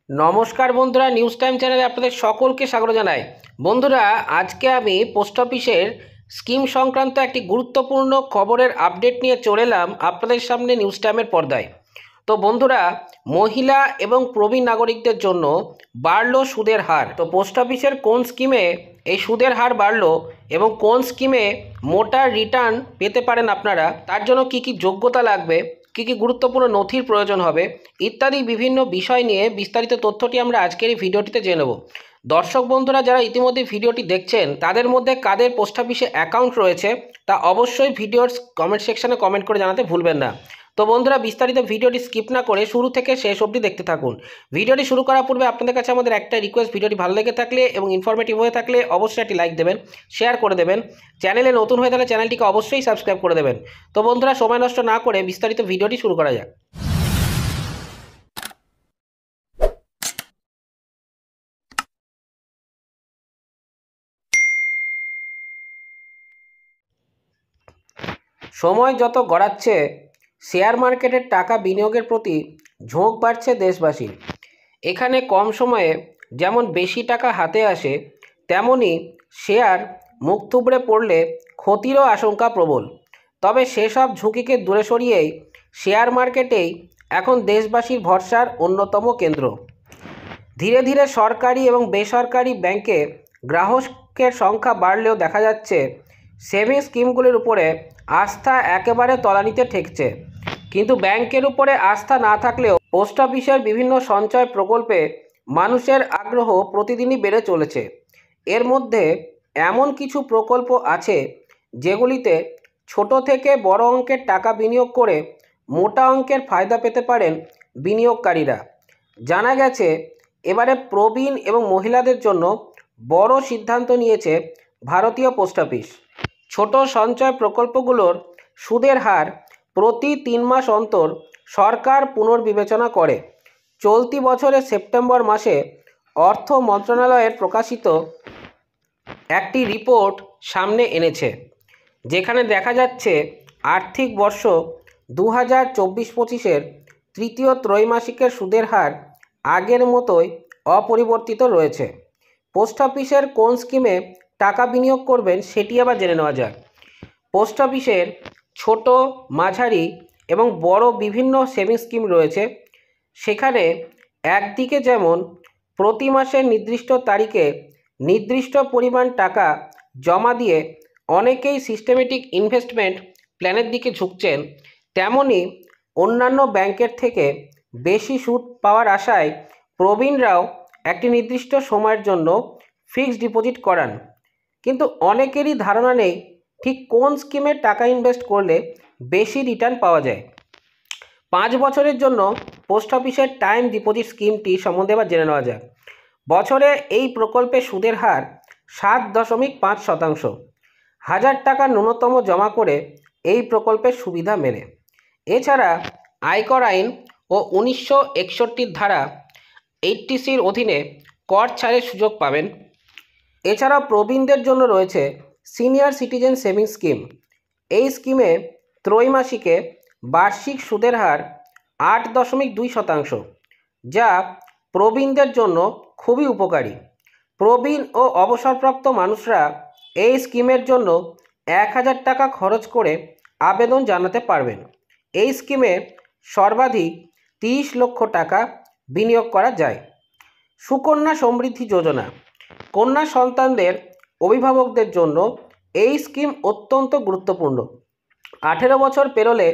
নমস্কার বন্ধুরা, news time চ্যানেলে আপনাদের সকলকে স্বাগত জানাই। বন্ধুরা, আজকে আমি পোস্ট অফিসের স্কিম সংক্রান্ত একটি গুরুত্বপূর্ণ খবরের আপডেট নিয়ে চলে এলাম আপনাদের সামনে নিউজ টাইমের পর্দায়। তো বন্ধুরা, মহিলা এবং প্রবীণ নাগরিকদের জন্য বাড়লো সুদের হার। তো পোস্ট অফিসের কোন স্কিমে এই সুদের হার বাড়লো এবং কোন স্কিমে মোটা রিটার্ন পেতে পারেন আপনারা, তার জন্য কি কি যোগ্যতা লাগবে, কি কি গুরুত্বপূর্ণ নথির প্রয়োজন হবে ইত্যাদি বিভিন্ন বিষয় নিয়ে বিস্তারিত তথ্যটি আমরা আজকের এই ভিডিওটিতে জেনে নেব। দর্শক বন্ধুরা, যারা ইতিমধ্যে ভিডিওটি দেখছেন তাদের মধ্যে কাদের পোস্ট অফিসে অ্যাকাউন্ট রয়েছে তা অবশ্যই ভিডিওর কমেন্ট সেকশনে কমেন্ট করে জানাতে ভুলবেন না। তো বন্ধুরা, বিস্তারিত ভিডিওটি স্কিপ না করে শুরু থেকে শেষ অবধি দেখতে থাকুন। ভিডিওটি শুরু করার পূর্বে আপনাদের কাছে আমাদের একটা রিকোয়েস্ট, ভিডিওটি ভালো লেগে থাকলে এবং ইনফরমেটিভ হয়ে থাকলে অবশ্যই একটি লাইক দেবেন, শেয়ার করে দেবেন। চ্যানেলে নতুন হয়ে থাকলে চ্যানেলটিকে অবশ্যই সাবস্ক্রাইব করে দেবেন। তো বন্ধুরা, সময় নষ্ট না করে বিস্তারিত ভিডিওটি শুরু করা যাক। সময় যত গড়াচ্ছে শেয়ার মার্কেটের টাকা বিনিয়োগের প্রতি ঝোঁক বাড়ছে দেশবাসীর। এখানে কম সময়ে যেমন বেশি টাকা হাতে আসে, তেমনি শেয়ার মুখ থুবড়ে পড়লে ক্ষতিরও আশঙ্কা প্রবল। তবে সেসব ঝুঁকিকে দূরে সরিয়েই শেয়ার মার্কেটেই এখন দেশবাসীর ভরসার অন্যতম কেন্দ্র। ধীরে ধীরে সরকারি এবং বেসরকারি ব্যাংকে গ্রাহকের সংখ্যা বাড়লেও দেখা যাচ্ছে সেভিং স্কিমগুলির উপরে আস্থা একেবারে তলানিতে ঠেকছে। কিন্তু ব্যাংকের উপরে আস্থা না থাকলেও পোস্ট অফিসের বিভিন্ন সঞ্চয় প্রকল্পে মানুষের আগ্রহ প্রতিদিনই বেড়ে চলেছে। এর মধ্যে এমন কিছু প্রকল্প আছে যেগুলিতে ছোট থেকে বড় অঙ্কের টাকা বিনিয়োগ করে মোটা অঙ্কের ফায়দা পেতে পারেন বিনিয়োগকারীরা। জানা গেছে এবারে প্রবীণ এবং মহিলাদের জন্য বড় সিদ্ধান্ত নিয়েছে ভারতীয় পোস্ট অফিস। ছোট সঞ্চয় প্রকল্পগুলোর সুদের হার প্রতি 3 মাস অন্তর সরকার পুনর্বিবেচনা করে। চলতি বছরের সেপ্টেম্বর মাসে অর্থ মন্ত্রণালয়ের প্রকাশিত একটি রিপোর্ট সামনে এনেছে, যেখানে দেখা যাচ্ছে আর্থিক বর্ষ 2024-25-এর তৃতীয় ত্রৈমাসিকের সুদের হার আগের মতোই অপরিবর্তিত রয়েছে। পোস্ট অফিসের কোন স্কিমে টাকা বিনিয়োগ করবেন সেটি আবার জেনে নেওয়া যাক। পোস্ট অফিসের ছোট, মাঝারি এবং বড় বিভিন্ন সেভিংস স্কিম রয়েছে। সেখানে একদিকে যেমন প্রতি মাসের নির্দিষ্ট তারিখে নির্দিষ্ট পরিমাণ টাকা জমা দিয়ে অনেকেই সিস্টেমেটিক ইনভেস্টমেন্ট প্ল্যানের দিকে ঝুঁকছেন, তেমনি অন্যান্য ব্যাংকের থেকে বেশি সুদ পাওয়ার আশায় প্রবীণরাও একটি নির্দিষ্ট সময়ের জন্য ফিক্সড ডিপোজিট করান। কিন্তু অনেকেরই ধারণা নেই ঠিক কোন স্কিমে টাকা ইনভেস্ট করলে বেশি রিটার্ন পাওয়া যায়। 5 বছরের জন্য পোস্ট অফিসের টাইম ডিপোজিট স্কিমটি সম্বন্ধে এবার জেনে নেওয়া যাক। বছরে এই প্রকল্পে সুদের হার 7.5%। 1000 টাকা ন্যূনতম জমা করে এই প্রকল্পের সুবিধা মেলে। এছাড়া আয়কর আইন ও 1961 ধারা 80C-র অধীনে কর ছাড়ের সুযোগ পাবেন। এছাড়াও প্রবীণদের জন্য রয়েছে সিনিয়র সিটিজেন সেভিংস স্কিম। এই স্কিমে ত্রৈমাসিকে বার্ষিক সুদের হার 8.2%, যা প্রবীণদের জন্য খুবই উপকারী। প্রবীণ ও অবসরপ্রাপ্ত মানুষরা এই স্কিমের জন্য 1000 টাকা খরচ করে আবেদন জানাতে পারবেন। এই স্কিমে সর্বাধিক 30 লক্ষ টাকা বিনিয়োগ করা যায়। সুকন্যা সমৃদ্ধি যোজনা। কন্যা সন্তানদের অভিভাবকদের জন্য এই স্কিম অত্যন্ত গুরুত্বপূর্ণ। 18 বছর পেরোলে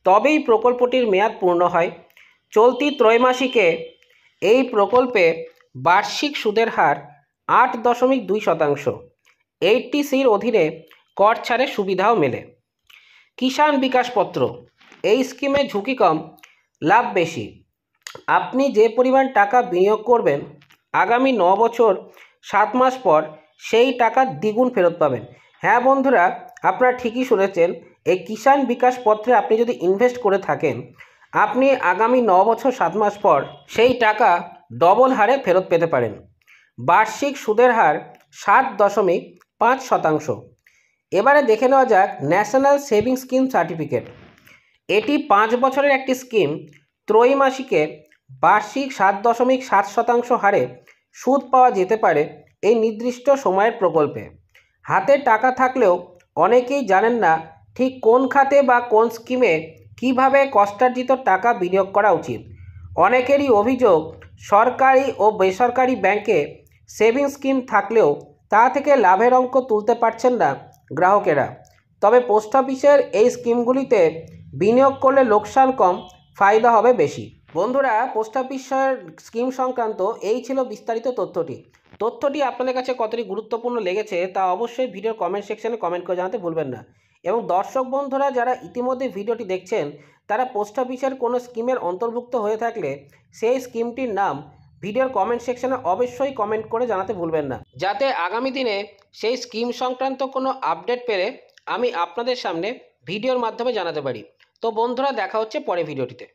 তবেই প্রকল্পটির মেয়াদ পূর্ণ হয়। চলতি ত্রৈমাসিকে এই প্রকল্পে বার্ষিক সুদের হার 8.2%। 80C-র অধীনে কর ছাড়ের সুবিধাও মেলে। কিষাণ বিকাশ পত্র। এই স্কিমে ঝুঁকি কম, লাভ বেশি। আপনি যে পরিমাণ টাকা বিনিয়োগ করবেন আগামী 9 বছর 7 মাস পর সেই টাকা দ্বিগুণ ফেরত পাবেন। হ্যাঁ বন্ধুরা, আপনারা ঠিকই শুনেছেন, এই কিষাণ বিকাশ পত্রে আপনি যদি ইনভেস্ট করে থাকেন, আপনি আগামী 9 বছর 7 মাস পর সেই টাকা ডবল হারে ফেরত পেতে পারেন। বার্ষিক সুদের হার 7.5%। এবারে দেখে নেওয়া যাক ন্যাশনাল সেভিংস স্কিম সার্টিফিকেট। এটি 5 বছরের একটি স্কিম। ত্রৈমাসিকে বার্ষিক 7.7% হারে সুদ পাওয়া যেতে পারে এই নির্দিষ্ট সময়ের প্রকল্পে। হাতে টাকা থাকলেও অনেকেই জানেন না ঠিক কোন খাতে বা কোন স্কিমে কিভাবে কষ্টার্জিত টাকা বিনিয়োগ করা উচিত। অনেকেরই অভিযোগ, সরকারি ও বেসরকারি ব্যাংকে সেভিংস স্কিম থাকলেও তা থেকে লাভের অঙ্ক তুলতে পারছেন না গ্রাহকেরা। তবে পোস্ট অফিসের এই স্কিমগুলিতে বিনিয়োগ করলে লোকসান কম, ফায়দা হবে বেশি। বন্ধুরা, পোস্ট অফিসের স্কিম সংক্রান্ত এই ছিল বিস্তারিত তথ্যটি আপনাদের কাছে কতটি গুরুত্বপূর্ণ লেগেছে তা অবশ্যই ভিডিওর কমেন্ট সেকশনে কমেন্ট করে জানাতে ভুলবেন না। এবং দর্শক বন্ধুরা যারা ইতিমধ্যে ভিডিওটি দেখছেন তারা পোস্ট অফিসের কোনো স্কিমের অন্তর্ভুক্ত হয়ে থাকলে সেই স্কিমটির নাম ভিডিওর কমেন্ট সেকশনে অবশ্যই কমেন্ট করে জানাতে ভুলবেন না, যাতে আগামী দিনে সেই স্কিম সংক্রান্ত কোনো আপডেট পেলে আমি আপনাদের সামনে ভিডিওর মাধ্যমে জানাতে পারি। তো বন্ধুরা, দেখা হচ্ছে পরে ভিডিওটিতে।